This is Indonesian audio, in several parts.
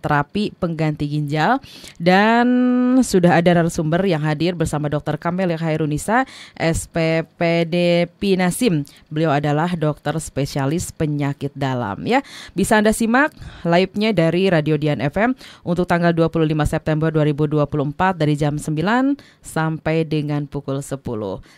terapi pengganti ginjal, dan sudah ada narasumber yang hadir bersama Dr. Kamelia Khairunisa, SPPD Pinasim. Beliau adalah dokter spesialis penyakit dalam ya. Bisa Anda simak live-nya dari Radio Dian FM untuk tanggal 25 September 2024 dari jam 9 sampai dengan pukul 10.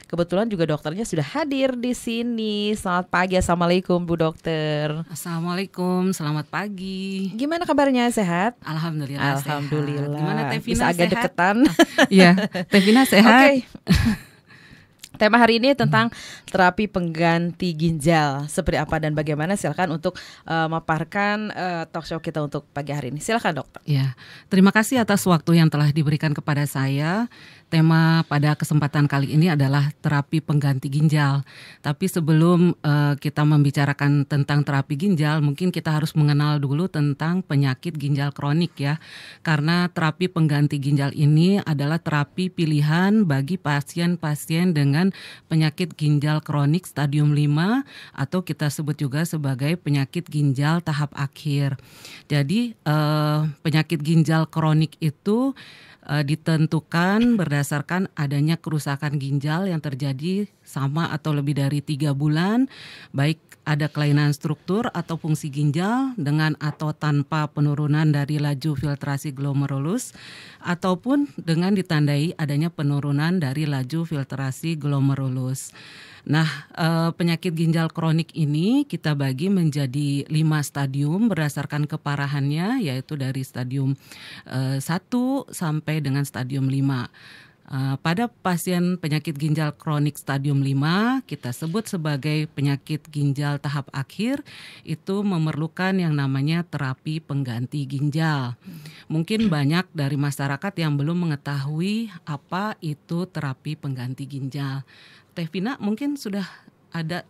Kebetulan juga dokternya sudah hadir di sini. Selamat pagi, Assalamualaikum Bu Dokter. Assalamualaikum, selamat pagi. Gimana kabarnya, sehat? Alhamdulillah. Alhamdulillah. Sehat. Gimana Teh Vina, bisa agak sehat? deketan. Iya, Teh Vina sehat. Oke. Tema hari ini tentang terapi pengganti ginjal. Seperti apa dan bagaimana? Silakan untuk memaparkan talk show kita untuk pagi hari ini. Silakan dokter. Ya, terima kasih atas waktu yang telah diberikan kepada saya. Tema pada kesempatan kali ini adalah terapi pengganti ginjal. Tapi sebelum kita membicarakan tentang terapi ginjal, mungkin kita harus mengenal dulu tentang penyakit ginjal kronik ya. Karena terapi pengganti ginjal ini adalah terapi pilihan bagi pasien-pasien dengan penyakit ginjal kronik stadium 5 atau kita sebut juga sebagai penyakit ginjal tahap akhir. Jadi penyakit ginjal kronik itu ditentukan berdasarkan adanya kerusakan ginjal yang terjadi sama atau lebih dari 3 bulan, baik ada kelainan struktur atau fungsi ginjal dengan atau tanpa penurunan dari laju filtrasi glomerulus ataupun dengan ditandai adanya penurunan dari laju filtrasi glomerulus. Nah, penyakit ginjal kronik ini kita bagi menjadi 5 stadium berdasarkan keparahannya, yaitu dari stadium 1 sampai dengan stadium 5. Pada pasien penyakit ginjal kronik stadium 5, kita sebut sebagai penyakit ginjal tahap akhir, itu memerlukan yang namanya terapi pengganti ginjal. Mungkin banyak dari masyarakat yang belum mengetahui apa itu terapi pengganti ginjal. Teh Vina mungkin sudah ada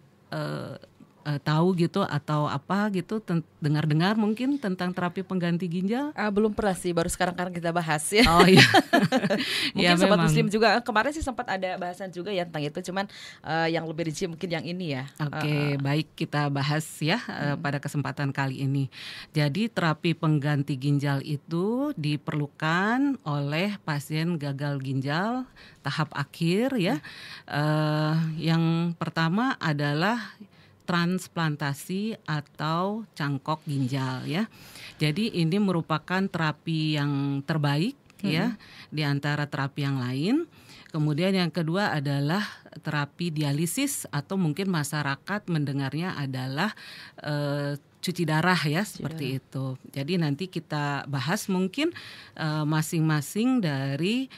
tahu gitu atau apa gitu dengar-dengar mungkin tentang terapi pengganti ginjal? Belum pernah sih, baru sekarang kita bahas ya. Oh iya. Mungkin Ya, Sobat memang. Muslim juga kemarin sih sempat ada bahasan juga ya tentang itu, cuman yang lebih rinci mungkin yang ini ya. Oke, baik kita bahas ya pada kesempatan kali ini. Jadi terapi pengganti ginjal itu diperlukan oleh pasien gagal ginjal tahap akhir ya. Yang pertama adalah transplantasi atau cangkok ginjal ya. Jadi ini merupakan terapi yang terbaik ya di antara terapi yang lain. Kemudian yang kedua adalah terapi dialisis atau mungkin masyarakat mendengarnya adalah cuci darah ya, seperti itu. Jadi nanti kita bahas mungkin masing-masing dari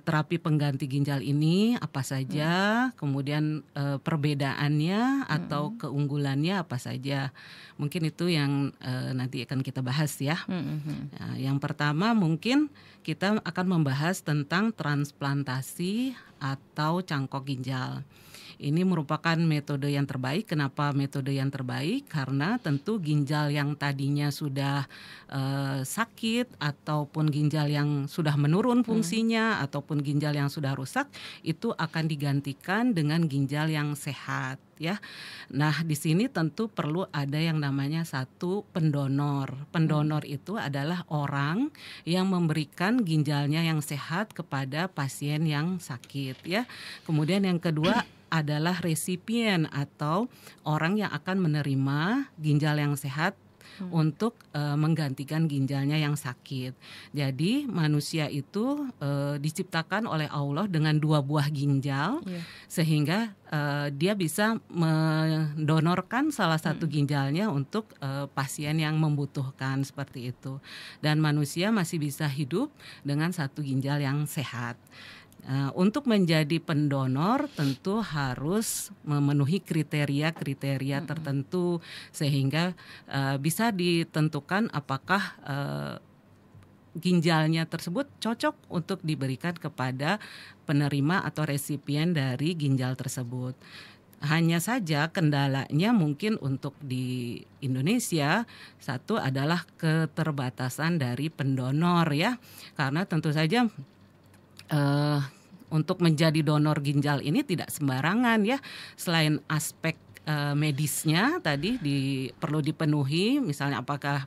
terapi pengganti ginjal ini apa saja, kemudian perbedaannya atau keunggulannya apa saja. Mungkin itu yang nanti akan kita bahas ya. Nah, yang pertama mungkin kita akan membahas tentang transplantasi atau cangkok ginjal. Ini merupakan metode yang terbaik. Kenapa metode yang terbaik? Karena tentu ginjal yang tadinya sudah sakit ataupun ginjal yang sudah menurun fungsinya ataupun ginjal yang sudah rusak itu akan digantikan dengan ginjal yang sehat ya. Nah, di sini tentu perlu ada yang namanya satu pendonor. Pendonor itu adalah orang yang memberikan ginjalnya yang sehat kepada pasien yang sakit ya. Kemudian yang kedua adalah resipien atau orang yang akan menerima ginjal yang sehat untuk menggantikan ginjalnya yang sakit. Jadi manusia itu diciptakan oleh Allah dengan 2 buah ginjal sehingga dia bisa mendonorkan salah satu ginjalnya untuk pasien yang membutuhkan seperti itu. Dan manusia masih bisa hidup dengan 1 ginjal yang sehat. Untuk menjadi pendonor tentu harus memenuhi kriteria-kriteria tertentu sehingga bisa ditentukan apakah ginjalnya tersebut cocok untuk diberikan kepada penerima atau resipien dari ginjal tersebut. Hanya saja kendalanya mungkin untuk di Indonesia, satu adalah keterbatasan dari pendonor ya, karena tentu saja untuk menjadi donor ginjal ini tidak sembarangan ya. Selain aspek medisnya tadi perlu dipenuhi, misalnya apakah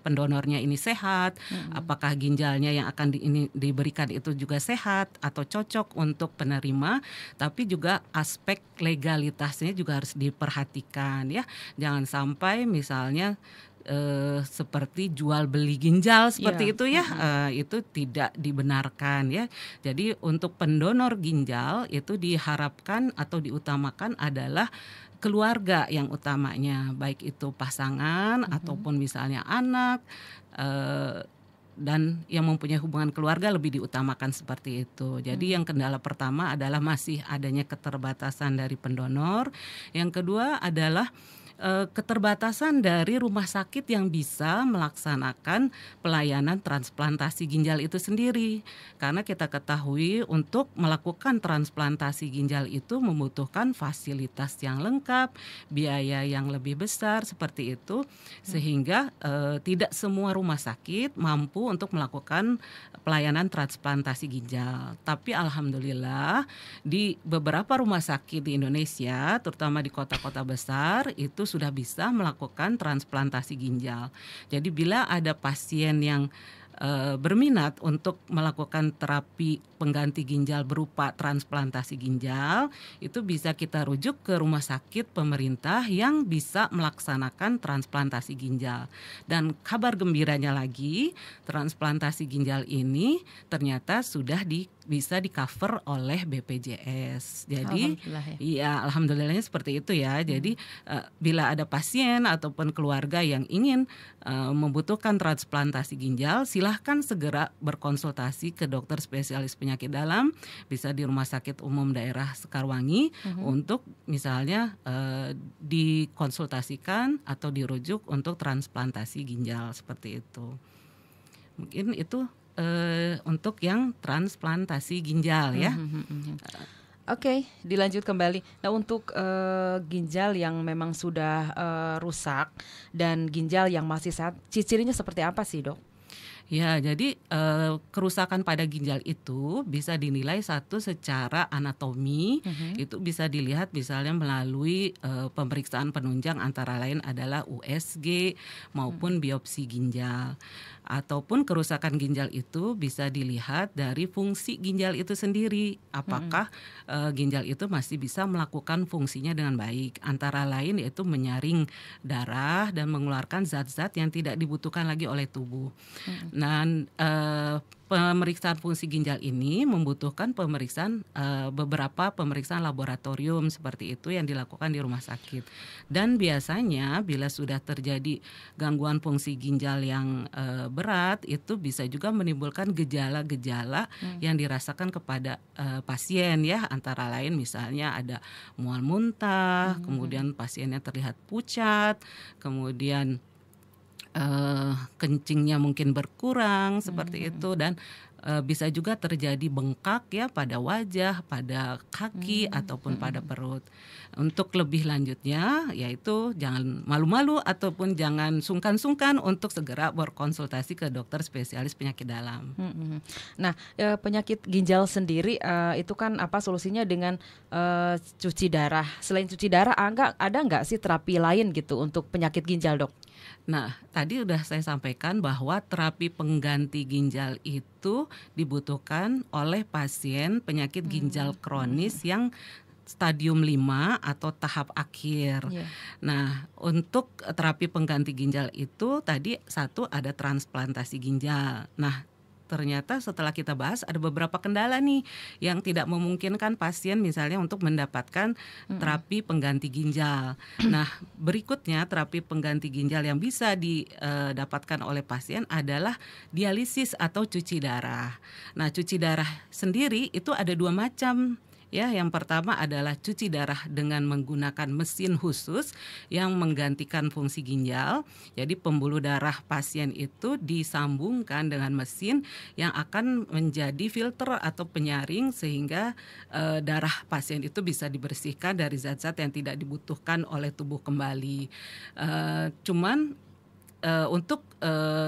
pendonornya ini sehat, apakah ginjalnya yang akan diberikan itu juga sehat atau cocok untuk penerima, tapi juga aspek legalitasnya juga harus diperhatikan ya. Jangan sampai misalnya seperti jual beli ginjal seperti itu ya, itu tidak dibenarkan ya. Jadi untuk pendonor ginjal itu diharapkan atau diutamakan adalah keluarga yang utamanya, baik itu pasangan ataupun misalnya anak, dan yang mempunyai hubungan keluarga lebih diutamakan seperti itu. Jadi yang kendala pertama adalah masih adanya keterbatasan dari pendonor. Yang kedua adalah keterbatasan dari rumah sakit yang bisa melaksanakan pelayanan transplantasi ginjal itu sendiri. Karena kita ketahui untuk melakukan transplantasi ginjal itu membutuhkan fasilitas yang lengkap, biaya yang lebih besar seperti itu, sehingga tidak semua rumah sakit mampu untuk melakukan pelayanan transplantasi ginjal. Tapi alhamdulillah di beberapa rumah sakit di Indonesia, terutama di kota-kota besar, itu sudah bisa melakukan transplantasi ginjal. Jadi bila ada pasien yang berminat untuk melakukan terapi pengganti ginjal berupa transplantasi ginjal, itu bisa kita rujuk ke rumah sakit pemerintah yang bisa melaksanakan transplantasi ginjal. Dan kabar gembiranya lagi, transplantasi ginjal ini ternyata sudah bisa di-cover oleh BPJS. Jadi alhamdulillahnya seperti itu ya. Jadi bila ada pasien ataupun keluarga yang ingin membutuhkan transplantasi ginjal, silahkan segera berkonsultasi ke dokter spesialis penyakit dalam, bisa di Rumah Sakit Umum Daerah Sekarwangi untuk misalnya dikonsultasikan atau dirujuk untuk transplantasi ginjal seperti itu. Mungkin itu untuk yang transplantasi ginjal ya. Oke, dilanjut kembali. Nah, untuk ginjal yang memang sudah rusak dan ginjal yang masih sehat, ciri-cirinya seperti apa sih, Dok? Ya, jadi kerusakan pada ginjal itu bisa dinilai satu secara anatomi, itu bisa dilihat misalnya melalui pemeriksaan penunjang antara lain adalah USG maupun biopsi ginjal. Ataupun kerusakan ginjal itu bisa dilihat dari fungsi ginjal itu sendiri. Apakah ginjal itu masih bisa melakukan fungsinya dengan baik. Antara lain yaitu menyaring darah dan mengeluarkan zat-zat yang tidak dibutuhkan lagi oleh tubuh. Dan pemeriksaan fungsi ginjal ini membutuhkan beberapa pemeriksaan laboratorium seperti itu yang dilakukan di rumah sakit. Dan biasanya bila sudah terjadi gangguan fungsi ginjal yang berat, itu bisa juga menimbulkan gejala-gejala yang dirasakan kepada pasien ya, antara lain misalnya ada mual muntah, kemudian pasiennya terlihat pucat, kemudian kencingnya mungkin berkurang seperti itu, dan bisa juga terjadi bengkak ya pada wajah, pada kaki ataupun pada perut. Untuk lebih lanjutnya yaitu jangan malu-malu ataupun jangan sungkan-sungkan untuk segera berkonsultasi ke dokter spesialis penyakit dalam. Nah, penyakit ginjal sendiri itu kan apa solusinya dengan cuci darah. Selain cuci darah, ada nggak sih terapi lain gitu untuk penyakit ginjal, Dok? Nah, tadi udah saya sampaikan bahwa terapi pengganti ginjal itu dibutuhkan oleh pasien penyakit ginjal kronis yang stadium 5 atau tahap akhir. Nah, untuk terapi pengganti ginjal itu tadi satu ada transplantasi ginjal. Nah, ternyata setelah kita bahas ada beberapa kendala nih yang tidak memungkinkan pasien misalnya untuk mendapatkan terapi pengganti ginjal. Nah, berikutnya terapi pengganti ginjal yang bisa didapatkan oleh pasien adalah dialisis atau cuci darah. Nah, cuci darah sendiri itu ada dua macam. Ya, yang pertama adalah cuci darah dengan menggunakan mesin khusus yang menggantikan fungsi ginjal. Jadi pembuluh darah pasien itu disambungkan dengan mesin yang akan menjadi filter atau penyaring sehingga darah pasien itu bisa dibersihkan dari zat-zat yang tidak dibutuhkan oleh tubuh kembali. Cuman untuk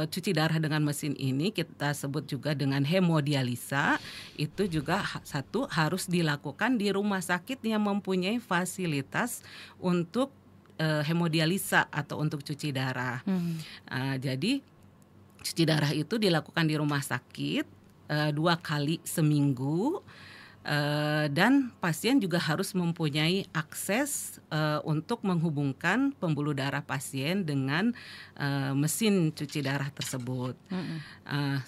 cuci darah dengan mesin ini kita sebut juga dengan hemodialisa, itu juga satu harus dilakukan di rumah sakit yang mempunyai fasilitas untuk hemodialisa atau untuk cuci darah. Jadi cuci darah itu dilakukan di rumah sakit 2 kali seminggu. Dan pasien juga harus mempunyai akses untuk menghubungkan pembuluh darah pasien dengan mesin cuci darah tersebut.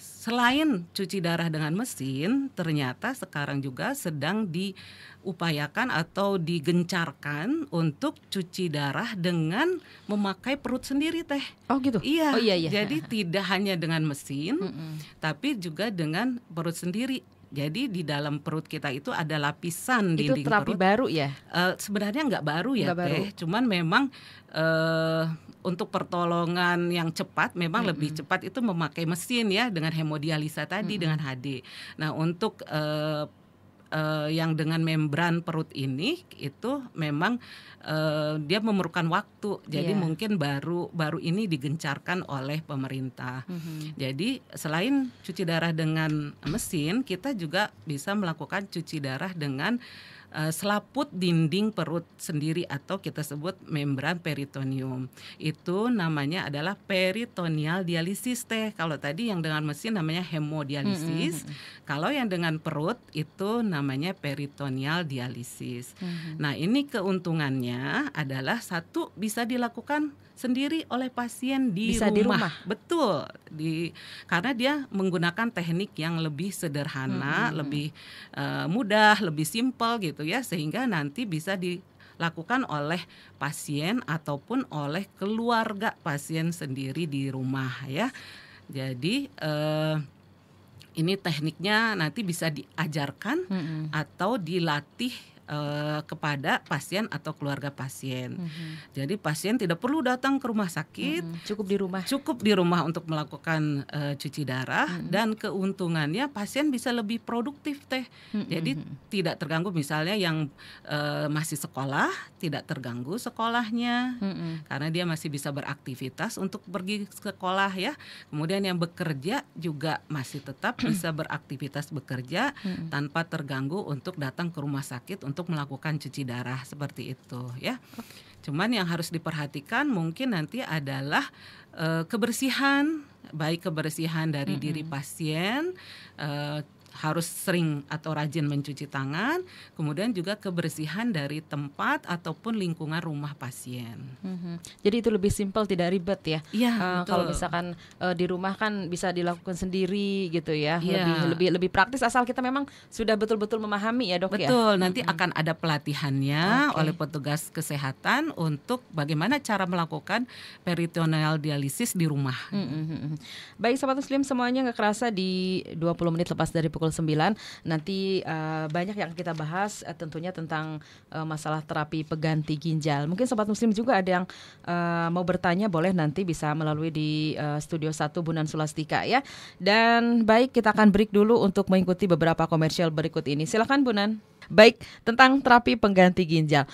Selain cuci darah dengan mesin, ternyata sekarang juga sedang diupayakan atau digencarkan untuk cuci darah dengan memakai perut sendiri, Teh. Oh gitu? Iya. Oh, iya. Jadi tidak hanya dengan mesin, tapi juga dengan perut sendiri. Jadi di dalam perut kita itu ada lapisan dinding perut. Itu terapi baru ya? Sebenarnya nggak baru ya, Teh. Cuman memang untuk pertolongan yang cepat, memang lebih cepat itu memakai mesin ya, dengan hemodialisa tadi, dengan HD. Nah untuk yang dengan membran perut ini itu memang dia memerlukan waktu. Jadi mungkin baru ini digencarkan oleh pemerintah. Jadi selain cuci darah dengan mesin, kita juga bisa melakukan cuci darah dengan selaput dinding perut sendiri atau kita sebut membran peritoneum. Itu namanya adalah peritoneal dialisis, Teh. Kalau tadi yang dengan mesin namanya hemodialisis. Kalau yang dengan perut itu namanya peritoneal dialisis. Nah, ini keuntungannya adalah satu, bisa dilakukan sendiri oleh pasien di rumah. Betul. Karena dia menggunakan teknik yang lebih sederhana, lebih mudah, lebih simpel gitu ya, sehingga nanti bisa dilakukan oleh pasien ataupun oleh keluarga pasien sendiri di rumah ya. Jadi ini tekniknya nanti bisa diajarkan atau dilatih kepada pasien atau keluarga pasien. Jadi pasien tidak perlu datang ke rumah sakit, cukup di rumah untuk melakukan cuci darah, dan keuntungannya pasien bisa lebih produktif, Teh. Jadi tidak terganggu, misalnya yang masih sekolah tidak terganggu sekolahnya karena dia masih bisa beraktivitas untuk pergi ke sekolah ya. Kemudian yang bekerja juga masih tetap bisa beraktivitas bekerja tanpa terganggu untuk datang ke rumah sakit untuk melakukan cuci darah seperti itu ya. Cuman yang harus diperhatikan mungkin nanti adalah kebersihan, baik kebersihan dari diri pasien, harus sering atau rajin mencuci tangan, kemudian juga kebersihan dari tempat ataupun lingkungan rumah pasien. Jadi itu lebih simpel, tidak ribet ya. Iya, kalau misalkan di rumah kan bisa dilakukan sendiri gitu ya. Lebih praktis asal kita memang sudah betul-betul memahami ya, Dok. Betul, nanti akan ada pelatihannya oleh petugas kesehatan untuk bagaimana cara melakukan peritoneal dialisis di rumah. Baik Sobat Muslim semuanya, nggak kerasa di 20 menit lepas dari pukul 9. Nanti banyak yang kita bahas tentunya tentang masalah terapi pengganti ginjal. Mungkin Sobat Muslim juga ada yang mau bertanya, boleh nanti bisa melalui di Studio 1 Bunan Sulastika ya. Dan baik, kita akan break dulu untuk mengikuti beberapa komersial berikut ini. Silakan Bunan. Baik, tentang terapi pengganti ginjal,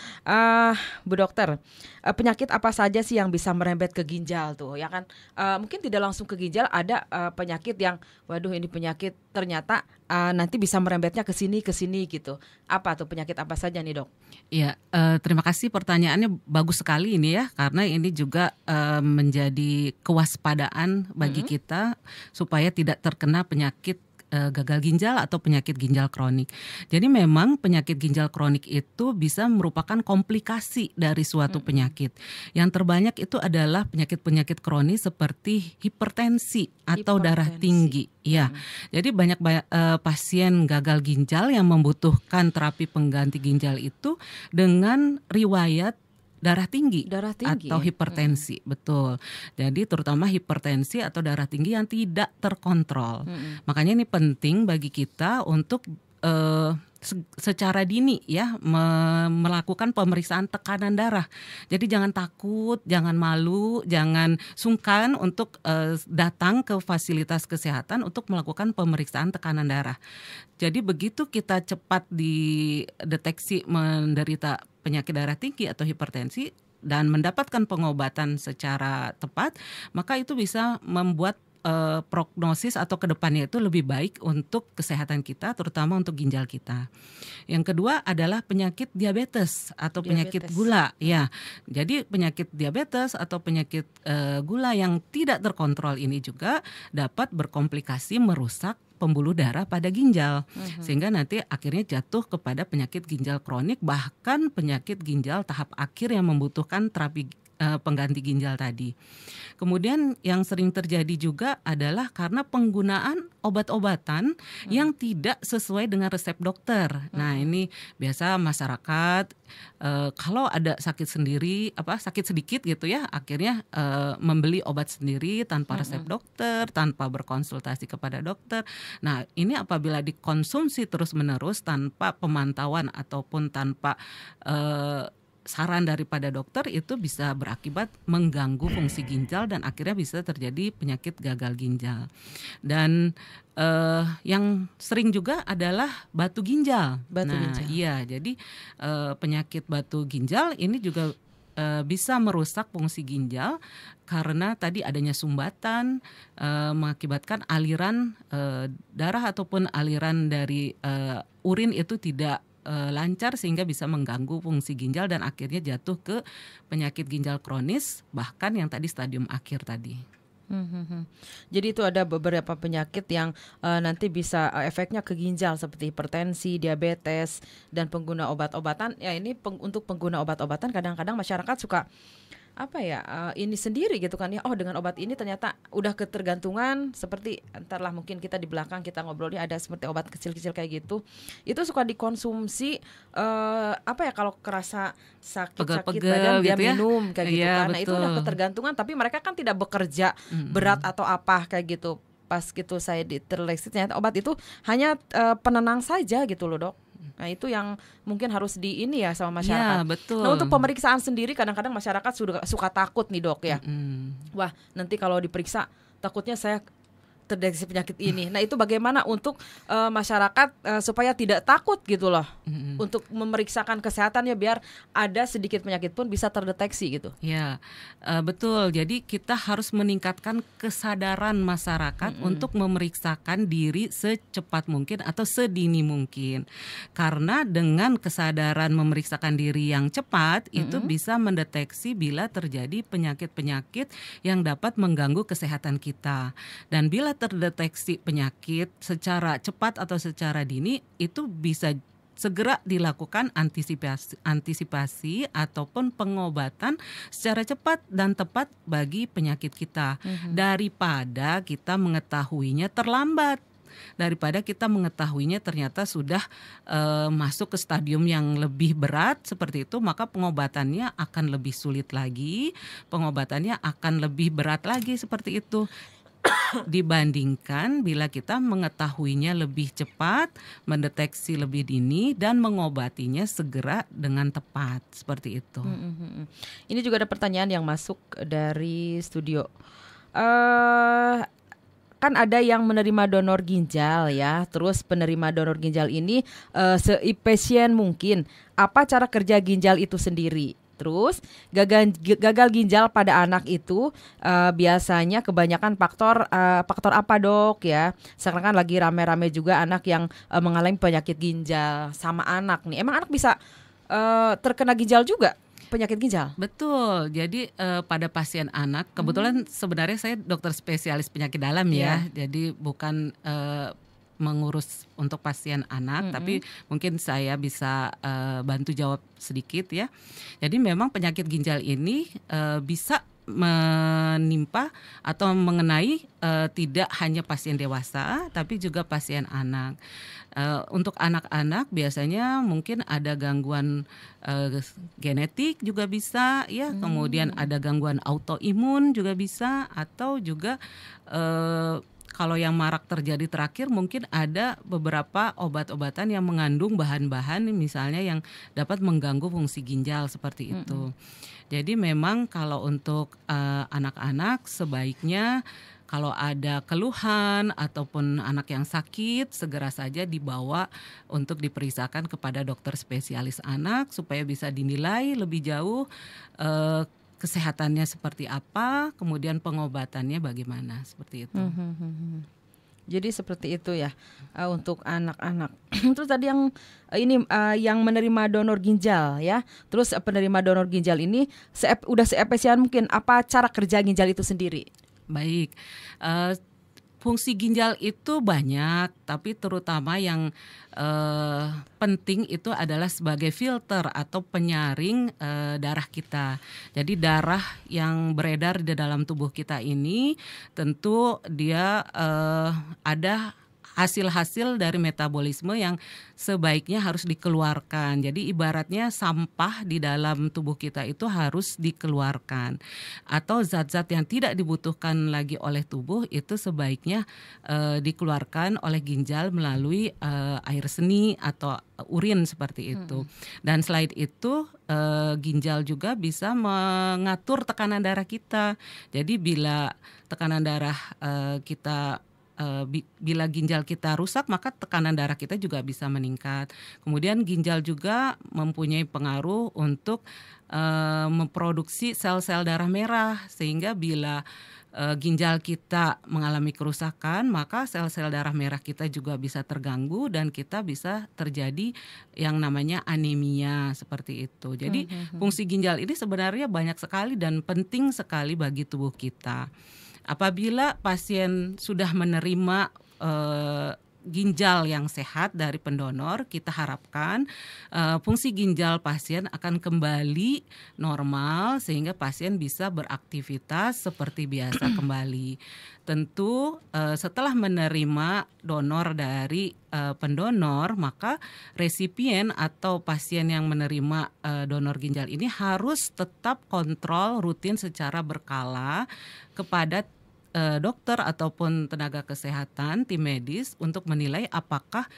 Bu Dokter, penyakit apa saja sih yang bisa merembet ke ginjal tuh, ya kan? Mungkin tidak langsung ke ginjal, ada penyakit yang, waduh ini penyakit ternyata nanti bisa merembetnya ke sini gitu. Apa tuh penyakit apa saja nih, Dok? Iya, terima kasih pertanyaannya, bagus sekali ini ya, karena ini juga menjadi kewaspadaan bagi kita supaya tidak terkena penyakit gagal ginjal atau penyakit ginjal kronik. Jadi memang penyakit ginjal kronik itu bisa merupakan komplikasi dari suatu penyakit. Yang terbanyak itu adalah penyakit-penyakit kronis seperti hipertensi atau darah tinggi. Ya, jadi banyak pasien gagal ginjal yang membutuhkan terapi pengganti ginjal itu dengan riwayat darah tinggi atau hipertensi, betul. Jadi terutama hipertensi atau darah tinggi yang tidak terkontrol. Makanya ini penting bagi kita untuk secara dini ya melakukan pemeriksaan tekanan darah. Jadi jangan takut, jangan malu, jangan sungkan untuk datang ke fasilitas kesehatan untuk melakukan pemeriksaan tekanan darah. Jadi begitu kita cepat dideteksi menderita penyakit darah tinggi atau hipertensi, dan mendapatkan pengobatan secara tepat, maka itu bisa membuat prognosis atau kedepannya itu lebih baik untuk kesehatan kita, terutama untuk ginjal kita. Yang kedua adalah penyakit diabetes atau penyakit gula. Ya, jadi penyakit diabetes atau penyakit gula yang tidak terkontrol ini juga dapat berkomplikasi merusak pembuluh darah pada ginjal, sehingga nanti akhirnya jatuh kepada penyakit ginjal kronik, bahkan penyakit ginjal tahap akhir yang membutuhkan terapi pengganti ginjal tadi. Kemudian yang sering terjadi juga adalah karena penggunaan obat-obatan yang tidak sesuai dengan resep dokter. Nah, ini biasa masyarakat kalau ada sakit sendiri, sakit sedikit gitu ya, akhirnya membeli obat sendiri tanpa resep dokter, tanpa berkonsultasi kepada dokter. Nah, ini apabila dikonsumsi terus-menerus tanpa pemantauan ataupun tanpa saran daripada dokter, itu bisa berakibat mengganggu fungsi ginjal dan akhirnya bisa terjadi penyakit gagal ginjal. Dan yang sering juga adalah batu ginjal. Iya, jadi penyakit batu ginjal ini juga bisa merusak fungsi ginjal karena tadi adanya sumbatan, mengakibatkan aliran darah ataupun aliran dari urin itu tidak lancar, sehingga bisa mengganggu fungsi ginjal dan akhirnya jatuh ke penyakit ginjal kronis, bahkan yang tadi stadium akhir tadi. Jadi itu ada beberapa penyakit yang nanti bisa efeknya ke ginjal seperti hipertensi, diabetes, dan pengguna obat-obatan. Ya, ini untuk pengguna obat-obatan kadang-kadang masyarakat suka ini sendiri gitu kan ya, dengan obat ini ternyata udah ketergantungan, seperti entarlah mungkin kita di belakang kita ngobrolnya ada seperti obat kecil-kecil kayak gitu, itu suka dikonsumsi kalau kerasa sakit-sakit badan dia minum kayak gitu kan. Nah, itu udah ketergantungan, tapi mereka kan tidak bekerja berat atau apa kayak gitu. Pas gitu saya terleksi ternyata obat itu hanya penenang saja gitu loh, Dok. Nah, itu yang mungkin harus sama masyarakat. Ya, betul. Nah, untuk pemeriksaan sendiri kadang-kadang masyarakat suka takut nih, Dok ya. Wah, nanti kalau diperiksa takutnya saya terdeteksi penyakit ini. Nah, itu bagaimana untuk masyarakat supaya tidak takut gitu loh, untuk memeriksakan kesehatannya biar ada sedikit penyakit pun bisa terdeteksi gitu. Ya, betul. Jadi kita harus meningkatkan kesadaran masyarakat untuk memeriksakan diri secepat mungkin atau sedini mungkin. Karena dengan kesadaran memeriksakan diri yang cepat itu bisa mendeteksi bila terjadi penyakit-penyakit yang dapat mengganggu kesehatan kita. Dan bila terdeteksi penyakit secara cepat atau secara dini, itu bisa segera dilakukan antisipasi ataupun pengobatan secara cepat dan tepat bagi penyakit kita, daripada kita mengetahuinya terlambat. Daripada kita mengetahuinya ternyata sudah masuk ke stadium yang lebih berat seperti itu, maka pengobatannya akan lebih sulit lagi, pengobatannya akan lebih berat lagi seperti itu, dibandingkan bila kita mengetahuinya lebih cepat, mendeteksi lebih dini, dan mengobatinya segera dengan tepat, seperti itu. Ini juga ada pertanyaan yang masuk dari studio. Kan ada yang menerima donor ginjal ya, terus penerima donor ginjal ini seefisien mungkin. Apa cara kerja ginjal itu sendiri? Terus gagal ginjal pada anak itu biasanya kebanyakan faktor apa, Dok ya? Sekarang kan lagi rame-rame juga anak yang mengalami penyakit ginjal sama anak nih. Emang anak bisa terkena ginjal juga? Penyakit ginjal? Betul. Jadi pada pasien anak, kebetulan sebenarnya saya dokter spesialis penyakit dalam ya. Jadi bukan mengurus untuk pasien anak, tapi mungkin saya bisa bantu jawab sedikit ya. Jadi memang penyakit ginjal ini bisa menimpa atau mengenai tidak hanya pasien dewasa, tapi juga pasien anak. Untuk anak-anak biasanya mungkin ada gangguan genetik juga bisa ya, kemudian ada gangguan autoimun juga bisa, atau juga kalau yang marak terjadi terakhir mungkin ada beberapa obat-obatan yang mengandung bahan-bahan misalnya yang dapat mengganggu fungsi ginjal seperti itu. Jadi memang kalau untuk anak-anak sebaiknya kalau ada keluhan ataupun anak yang sakit, segera saja dibawa untuk diperiksakan kepada dokter spesialis anak supaya bisa dinilai lebih jauh kesehatannya seperti apa, kemudian pengobatannya bagaimana, seperti itu. Jadi seperti itu ya untuk anak-anak. Terus tadi yang yang menerima donor ginjal ya. Terus penerima donor ginjal ini udah seefisien mungkin apa cara kerja ginjal itu sendiri? Baik, fungsi ginjal itu banyak, tapi terutama yang penting itu adalah sebagai filter atau penyaring darah kita. Jadi darah yang beredar di dalam tubuh kita ini tentu dia ada hasil-hasil dari metabolisme yang sebaiknya harus dikeluarkan. Jadi ibaratnya sampah di dalam tubuh kita itu harus dikeluarkan. Atau zat-zat yang tidak dibutuhkan lagi oleh tubuh itu sebaiknya dikeluarkan oleh ginjal melalui air seni atau urin seperti itu. Dan selain itu ginjal juga bisa mengatur tekanan darah kita. Jadi bila tekanan darah kita bila ginjal kita rusak, maka tekanan darah kita juga bisa meningkat. Kemudian ginjal juga mempunyai pengaruh untuk memproduksi sel-sel darah merah, sehingga bila ginjal kita mengalami kerusakan, maka sel-sel darah merah kita juga bisa terganggu dan kita bisa terjadi yang namanya anemia seperti itu. Jadi fungsi ginjal ini sebenarnya banyak sekali dan penting sekali bagi tubuh kita. Apabila pasien sudah menerima ginjal yang sehat dari pendonor, kita harapkan fungsi ginjal pasien akan kembali normal sehingga pasien bisa beraktivitas seperti biasa kembali. Tentu setelah menerima donor dari pendonor, maka resipien atau pasien yang menerima donor ginjal ini harus tetap kontrol rutin secara berkala kepada dokter ataupun tenaga kesehatan, tim medis untuk menilai apakah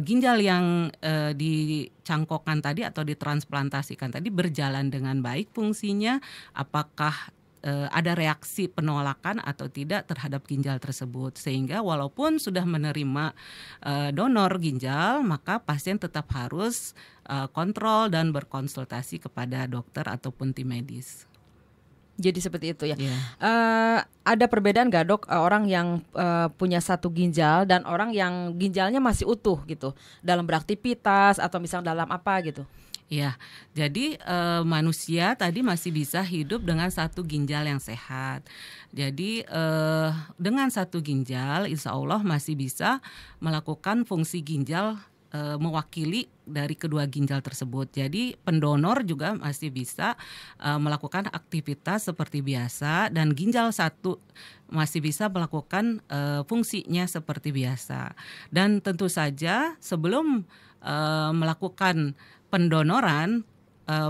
ginjal yang dicangkokkan tadi atau ditransplantasikan tadi berjalan dengan baik fungsinya, apakah ada reaksi penolakan atau tidak terhadap ginjal tersebut. Sehingga walaupun sudah menerima donor ginjal, maka pasien tetap harus kontrol dan berkonsultasi kepada dokter ataupun tim medis. Jadi seperti itu ya. Ada perbedaan nggak dok orang yang punya satu ginjal dan orang yang ginjalnya masih utuh gitu dalam beraktivitas atau misalnya dalam apa gitu? Ya, jadi manusia tadi masih bisa hidup dengan satu ginjal yang sehat. Jadi dengan satu ginjal, insya Allah masih bisa melakukan fungsi ginjal mewakili dari kedua ginjal tersebut. Jadi pendonor juga masih bisa melakukan aktivitas seperti biasa dan ginjal satu masih bisa melakukan fungsinya seperti biasa. Dan tentu saja sebelum melakukan pendonoran,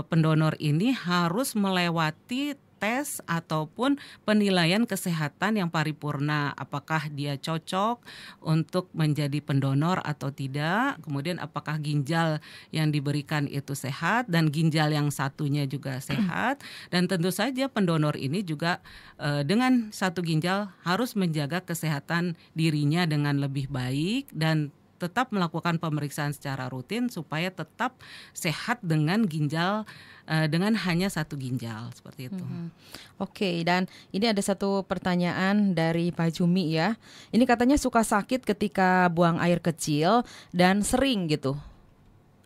pendonor ini harus melewati tes ataupun penilaian kesehatan yang paripurna, apakah dia cocok untuk menjadi pendonor atau tidak, kemudian apakah ginjal yang diberikan itu sehat dan ginjal yang satunya juga sehat, dan tentu saja pendonor ini juga dengan satu ginjal harus menjaga kesehatan dirinya dengan lebih baik dan tetap melakukan pemeriksaan secara rutin supaya tetap sehat dengan ginjal dengan hanya satu ginjal seperti itu. Oke, dan ini ada satu pertanyaan dari Pak Jumi ya. Ini katanya suka sakit ketika buang air kecil dan sering gitu.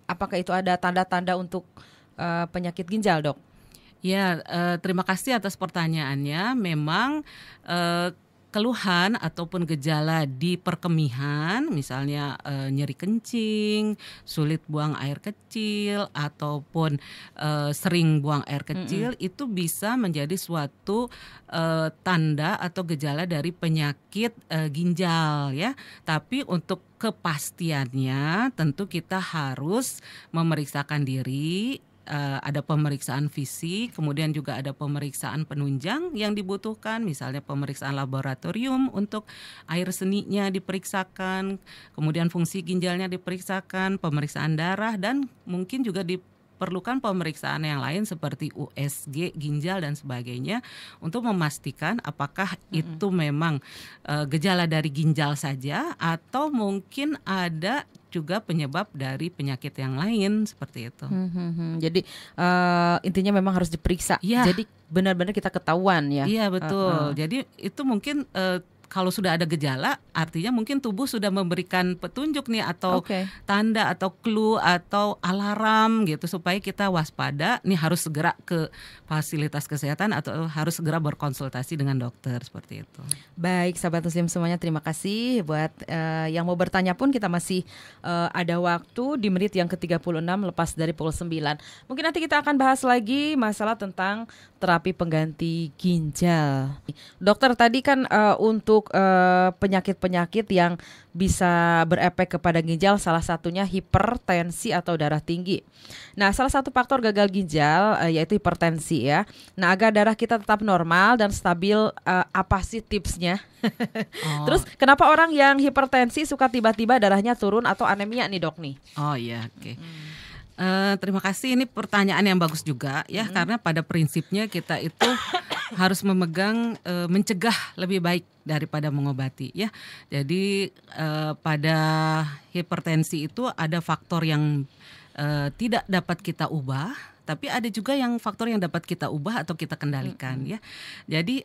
Apakah itu ada tanda-tanda untuk penyakit ginjal, dok? Ya, terima kasih atas pertanyaannya. Memang keluhan ataupun gejala di perkemihan, misalnya nyeri kencing, sulit buang air kecil, ataupun sering buang air kecil, itu bisa menjadi suatu tanda atau gejala dari penyakit ginjal ya. Tapi untuk kepastiannya tentu kita harus memeriksakan diri. Ada pemeriksaan fisik, kemudian juga ada pemeriksaan penunjang yang dibutuhkan, misalnya pemeriksaan laboratorium untuk air seninya diperiksakan, kemudian fungsi ginjalnya diperiksakan, pemeriksaan darah, dan mungkin juga diperlukan pemeriksaan yang lain seperti USG ginjal dan sebagainya untuk memastikan apakah itu memang gejala dari ginjal saja atau mungkin ada juga penyebab dari penyakit yang lain seperti itu. Jadi intinya memang harus diperiksa. Ya. Jadi benar-benar kita ketahuan ya. Iya betul. Jadi itu mungkin kalau sudah ada gejala, artinya mungkin tubuh sudah memberikan petunjuk nih atau tanda atau clue atau alarm gitu supaya kita waspada. Nih harus segera ke fasilitas kesehatan atau harus segera berkonsultasi dengan dokter seperti itu. Baik, sahabat Muslim semuanya, terima kasih. Buat yang mau bertanya pun kita masih ada waktu di menit yang ke-36 lepas dari pukul 9. Mungkin nanti kita akan bahas lagi masalah tentang terapi pengganti ginjal. Dokter, tadi kan untuk penyakit-penyakit yang bisa berefek kepada ginjal, salah satunya hipertensi atau darah tinggi. Nah, salah satu faktor gagal ginjal yaitu hipertensi ya. Nah, agar darah kita tetap normal dan stabil, apa sih tipsnya? Terus kenapa orang yang hipertensi suka tiba-tiba darahnya turun atau anemia nih dok nih? Oh iya, oke. Terima kasih, ini pertanyaan yang bagus juga ya, karena pada prinsipnya kita itu harus memegang mencegah lebih baik daripada mengobati ya. Jadi pada hipertensi itu ada faktor yang tidak dapat kita ubah, tapi ada juga yang faktor yang dapat kita ubah atau kita kendalikan ya. Jadi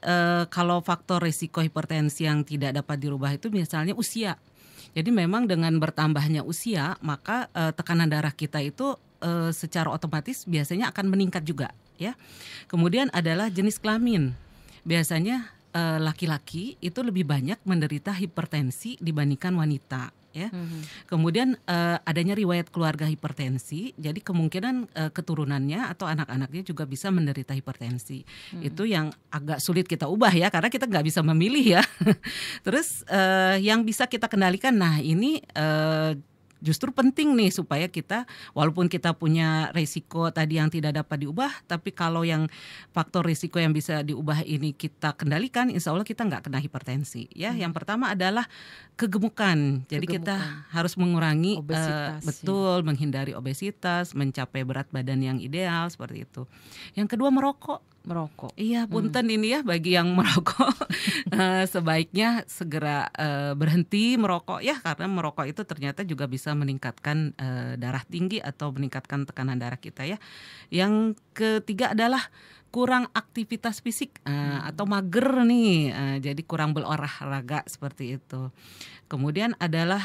kalau faktor risiko hipertensi yang tidak dapat dirubah itu misalnya usia. Jadi memang dengan bertambahnya usia, maka tekanan darah kita itu secara otomatis biasanya akan meningkat juga ya. Kemudian adalah jenis kelamin. Biasanya laki-laki itu lebih banyak menderita hipertensi dibandingkan wanita ya. Kemudian adanya riwayat keluarga hipertensi, jadi kemungkinan keturunannya atau anak-anaknya juga bisa menderita hipertensi. Itu yang agak sulit kita ubah ya, karena kita nggak bisa memilih ya. Terus yang bisa kita kendalikan, nah ini justru penting nih supaya kita, walaupun kita punya resiko tadi yang tidak dapat diubah, tapi kalau yang faktor risiko yang bisa diubah ini kita kendalikan, insya Allah kita nggak kena hipertensi ya. Yang pertama adalah kegemukan. Jadi kita harus mengurangi obesitas, betul, menghindari obesitas, mencapai berat badan yang ideal seperti itu. Yang kedua merokok. Iya, punten ini ya bagi yang merokok, sebaiknya segera berhenti merokok ya, karena merokok itu ternyata juga bisa meningkatkan darah tinggi atau meningkatkan tekanan darah kita ya. Yang ketiga adalah kurang aktivitas fisik atau mager nih, jadi kurang berolahraga seperti itu. Kemudian adalah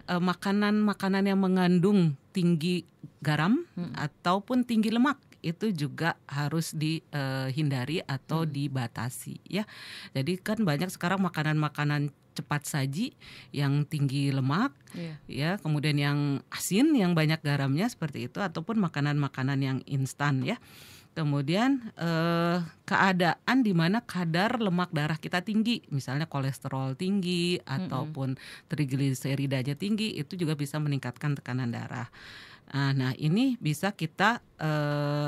makanan-makanan yang mengandung tinggi garam ataupun tinggi lemak. Itu juga harus dihindari atau dibatasi ya. Jadi kan banyak sekarang makanan-makanan cepat saji yang tinggi lemak ya, kemudian yang asin yang banyak garamnya seperti itu, ataupun makanan-makanan yang instan ya. Kemudian keadaan di mana kadar lemak darah kita tinggi, misalnya kolesterol tinggi ataupun trigliseridanya tinggi, itu juga bisa meningkatkan tekanan darah. Nah ini bisa kita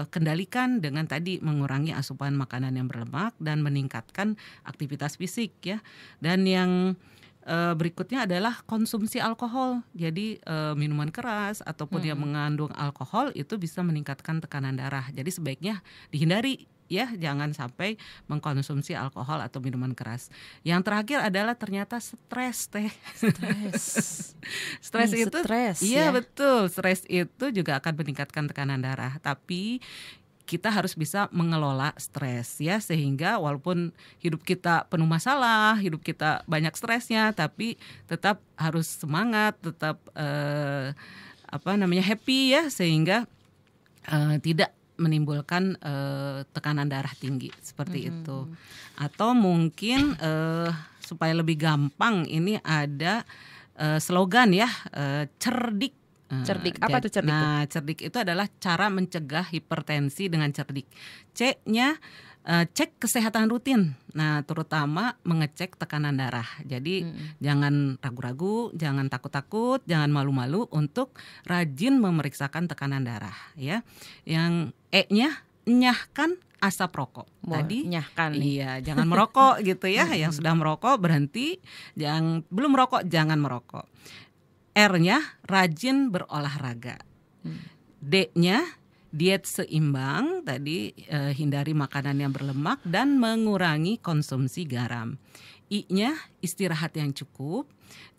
kendalikan dengan tadi mengurangi asupan makanan yang berlemak dan meningkatkan aktivitas fisik ya. Dan yang berikutnya adalah konsumsi alkohol. Jadi minuman keras ataupun yang mengandung alkohol itu bisa meningkatkan tekanan darah. Jadi sebaiknya dihindari ya, jangan sampai mengkonsumsi alkohol atau minuman keras. Yang terakhir adalah ternyata stres teh. Stres itu iya ya? Betul, stres itu juga akan meningkatkan tekanan darah. Tapi kita harus bisa mengelola stres ya, sehingga walaupun hidup kita penuh masalah, hidup kita banyak stresnya, tapi tetap harus semangat, tetap happy ya, sehingga tidak menimbulkan tekanan darah tinggi seperti itu. Atau mungkin supaya lebih gampang, ini ada slogan ya, cerdik. Cerdik, apa tuh cerdik? Nah, cerdik itu adalah cara mencegah hipertensi dengan cerdik. C-nya cek kesehatan rutin. Nah, terutama mengecek tekanan darah. Jadi jangan ragu-ragu, jangan takut-takut, jangan malu-malu untuk rajin memeriksakan tekanan darah ya. Yang E-nya nyahkan asap rokok. Tadi nyahkan. Iya, jangan merokok gitu ya. Yang sudah merokok berhenti, yang belum merokok jangan merokok. R-nya rajin berolahraga. D-nya diet seimbang, tadi hindari makanan yang berlemak dan mengurangi konsumsi garam. I-nya istirahat yang cukup,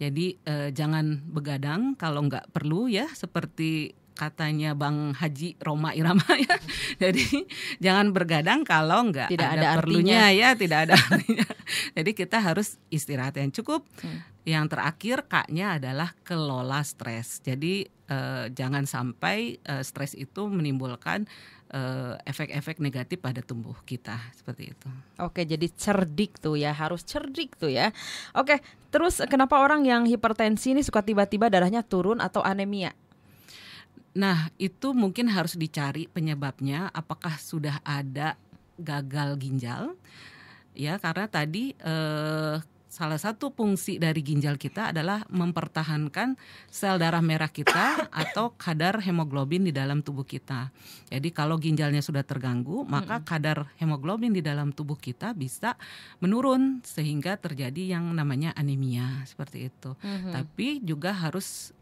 jadi jangan begadang kalau nggak perlu ya, seperti katanya Bang Haji Roma Irama ya. Jadi jangan bergadang kalau nggak ada perlunya ya, tidak ada artinya. Jadi kita harus istirahat yang cukup. Yang terakhir K-nya adalah kelola stres. Jadi jangan sampai stres itu menimbulkan efek-efek negatif pada tubuh kita, seperti itu. Oke, jadi cerdik tuh ya, harus cerdik tuh ya. Oke, terus kenapa orang yang hipertensi ini suka tiba-tiba darahnya turun atau anemia? Nah, itu mungkin harus dicari penyebabnya, apakah sudah ada gagal ginjal, ya, karena tadi salah satu fungsi dari ginjal kita adalah mempertahankan sel darah merah kita atau kadar hemoglobin di dalam tubuh kita. Jadi kalau ginjalnya sudah terganggu, maka kadar hemoglobin di dalam tubuh kita bisa menurun sehingga terjadi yang namanya anemia, seperti itu. Tapi juga harus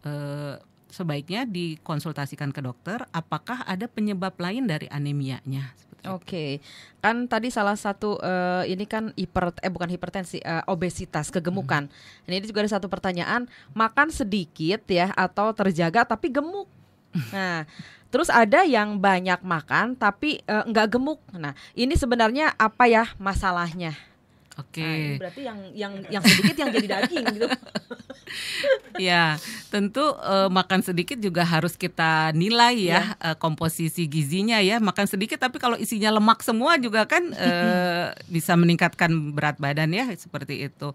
sebaiknya dikonsultasikan ke dokter apakah ada penyebab lain dari anemianya. Oke, kan tadi salah satu ini kan bukan hipertensi, obesitas, kegemukan. Ini juga ada satu pertanyaan, makan sedikit ya atau terjaga tapi gemuk. Nah, terus ada yang banyak makan tapi nggak gemuk. Nah, ini sebenarnya apa ya masalahnya? Oke. Nah, ini berarti yang sedikit yang jadi daging gitu. Ya, tentu makan sedikit juga harus kita nilai ya, komposisi gizinya ya. Makan sedikit tapi kalau isinya lemak semua juga kan bisa meningkatkan berat badan ya, seperti itu.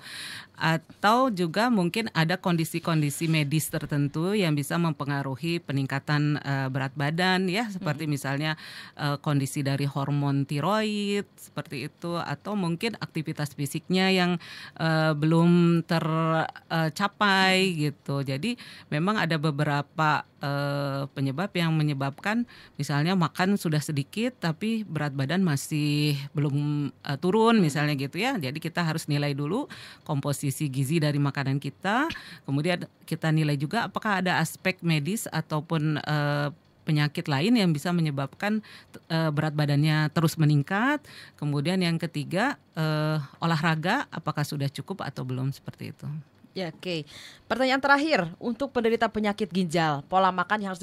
Atau juga mungkin ada kondisi-kondisi medis tertentu yang bisa mempengaruhi peningkatan berat badan ya, seperti misalnya kondisi dari hormon tiroid seperti itu, atau mungkin aktivitas fisiknya yang belum tercapai gitu. Jadi memang ada beberapa penyebab yang menyebabkan misalnya makan sudah sedikit tapi berat badan masih belum turun misalnya gitu ya. Jadi kita harus nilai dulu komposisi gizi dari makanan kita, kemudian kita nilai juga apakah ada aspek medis ataupun penyakit lain yang bisa menyebabkan berat badannya terus meningkat. Kemudian yang ketiga, olahraga apakah sudah cukup atau belum, seperti itu. Ya, oke. Pertanyaan terakhir untuk penderita penyakit ginjal, pola makan yang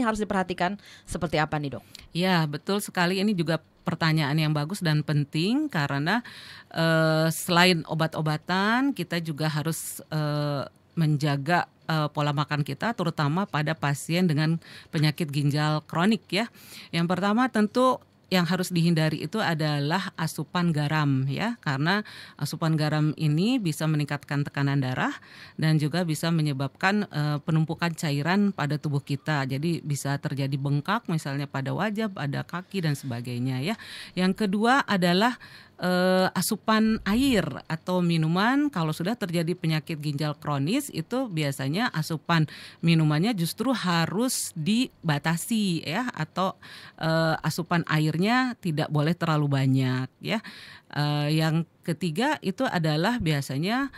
harus diperhatikan seperti apa nih, Dok? Ya, betul sekali. Ini juga pertanyaan yang bagus dan penting karena selain obat-obatan, kita juga harus menjaga pola makan kita, terutama pada pasien dengan penyakit ginjal kronik ya. Yang pertama tentu yang harus dihindari itu adalah asupan garam ya, karena asupan garam ini bisa meningkatkan tekanan darah dan juga bisa menyebabkan penumpukan cairan pada tubuh kita. Jadi bisa terjadi bengkak misalnya pada wajah, pada kaki dan sebagainya ya. Yang kedua adalah asupan air atau minuman. Kalau sudah terjadi penyakit ginjal kronis itu biasanya asupan minumannya justru harus dibatasi ya, atau asupan airnya tidak boleh terlalu banyak ya. Yang ketiga itu adalah biasanya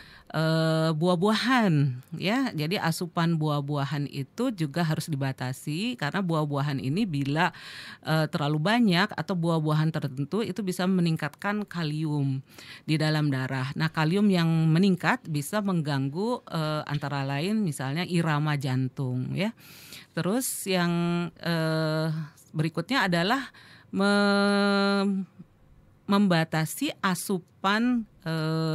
buah-buahan ya. Jadi asupan buah-buahan itu juga harus dibatasi karena buah-buahan ini bila terlalu banyak atau buah-buahan tertentu itu bisa meningkatkan kalium di dalam darah. Nah, kalium yang meningkat bisa mengganggu antara lain misalnya irama jantung ya. Terus yang berikutnya adalah membatasi asupan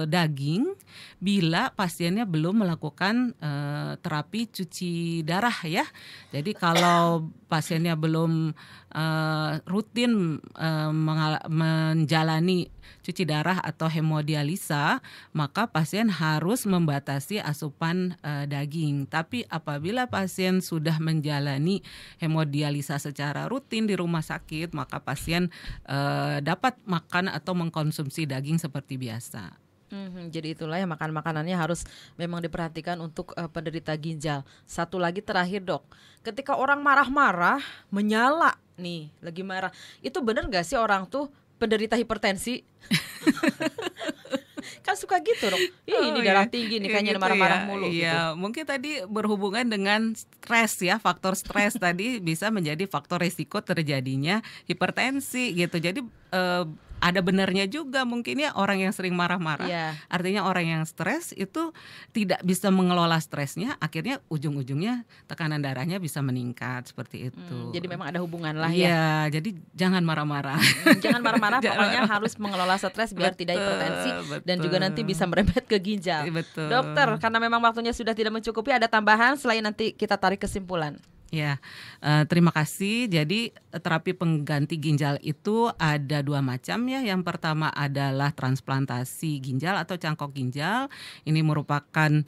daging bila pasiennya belum melakukan terapi cuci darah ya. Jadi kalau pasiennya belum rutin menjalani cuci darah atau hemodialisa, maka pasien harus membatasi asupan daging. Tapi apabila pasien sudah menjalani hemodialisa secara rutin di rumah sakit, maka pasien dapat makan atau mengkonsumsi daging seperti biasa. Jadi itulah ya, makanannya harus memang diperhatikan untuk penderita ginjal. Satu lagi terakhir, Dok, ketika orang marah-marah, menyala nih, lagi marah, itu benar nggak sih orang tuh penderita hipertensi? Kan suka gitu dong. Ini darah tinggi nih, kayaknya gitu marah-marah ya. mulu Iya, gitu. mungkin tadi berhubungan dengan stres ya, faktor stres tadi bisa menjadi faktor risiko terjadinya hipertensi gitu. Jadi ada benarnya juga mungkin ya orang yang sering marah-marah. Iya. Artinya orang yang stres itu tidak bisa mengelola stresnya, akhirnya ujung-ujungnya tekanan darahnya bisa meningkat seperti itu. Jadi memang ada hubungan lah ya. Iya, jadi jangan marah-marah. Jangan marah-marah, Jangan pokoknya marah. harus mengelola stres biar tidak Betul, hipertensi dan betul. juga nanti bisa merembet ke ginjal. Betul. Dokter, karena memang waktunya sudah tidak mencukupi, ada tambahan selain nanti kita tarik kesimpulan. Ya, terima kasih. Jadi terapi pengganti ginjal itu ada 2 macam ya. Yang pertama adalah transplantasi ginjal atau cangkok ginjal. Ini merupakan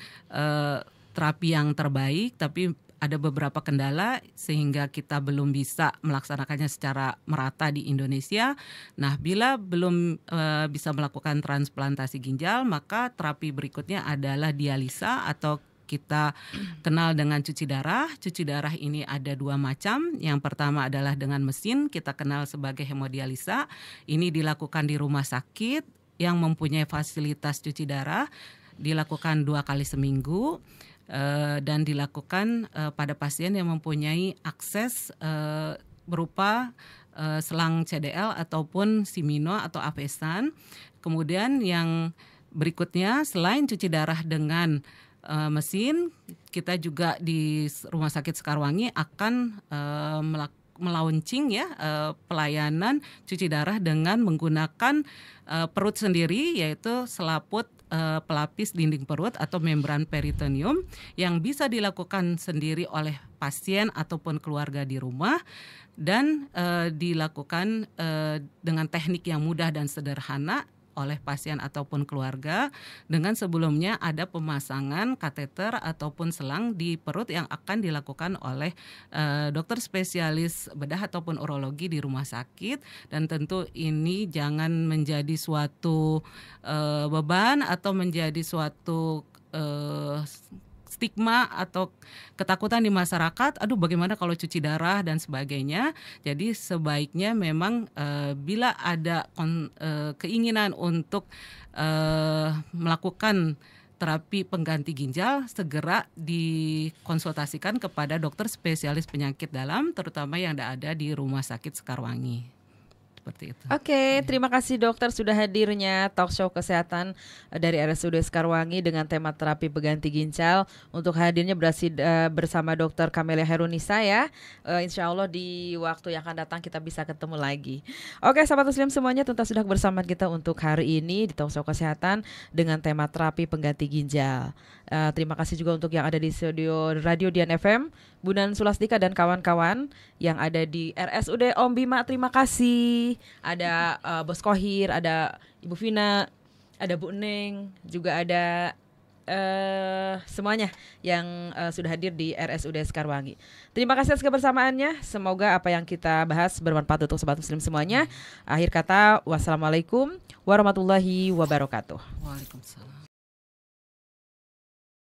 terapi yang terbaik, tapi ada beberapa kendala sehingga kita belum bisa melaksanakannya secara merata di Indonesia. Nah, bila belum bisa melakukan transplantasi ginjal, maka terapi berikutnya adalah dialisa atau kita kenal dengan cuci darah. Cuci darah ini ada 2 macam. Yang pertama adalah dengan mesin, kita kenal sebagai hemodialisa. Ini dilakukan di rumah sakit yang mempunyai fasilitas cuci darah. Dilakukan 2 kali seminggu dan dilakukan pada pasien yang mempunyai akses berupa selang CDL ataupun Simino atau Avesan. Kemudian yang berikutnya selain cuci darah dengan mesin, kita juga di Rumah Sakit Sekarwangi akan melaunching ya pelayanan cuci darah dengan menggunakan perut sendiri, yaitu selaput pelapis dinding perut atau membran peritoneum yang bisa dilakukan sendiri oleh pasien ataupun keluarga di rumah dan dilakukan dengan teknik yang mudah dan sederhana oleh pasien ataupun keluarga, dengan sebelumnya ada pemasangan kateter ataupun selang di perut yang akan dilakukan oleh dokter spesialis bedah ataupun urologi di rumah sakit. Dan tentu ini jangan menjadi suatu beban atau menjadi suatu stigma atau ketakutan di masyarakat, aduh bagaimana kalau cuci darah dan sebagainya. Jadi sebaiknya memang bila ada keinginan untuk melakukan terapi pengganti ginjal, segera dikonsultasikan kepada dokter spesialis penyakit dalam, terutama yang ada di Rumah Sakit Sekarwangi. Seperti itu. Oke, terima kasih dokter sudah hadirnya talk show kesehatan dari RSUD Sekarwangi dengan tema terapi pengganti ginjal. Untuk hadirnya bersama dokter Camelia Hairunisa ya. Insya Allah di waktu yang akan datang kita bisa ketemu lagi. Oke, sahabat muslim semuanya, tuntas sudah bersama kita untuk hari ini di talk show kesehatan dengan tema terapi pengganti ginjal. Terima kasih juga untuk yang ada di studio Radio Dian FM, Bunan Sulastika dan kawan-kawan yang ada di RSUD Om Bima, terima kasih. Ada Bos Kohir, ada Ibu Vina, ada Bu Neng, juga ada semuanya yang sudah hadir di RSUD Sekarwangi. Terima kasih atas kebersamaannya. Semoga apa yang kita bahas bermanfaat untuk sobat muslim semuanya. Akhir kata, wassalamualaikum warahmatullahi wabarakatuh. Waalaikumsalam.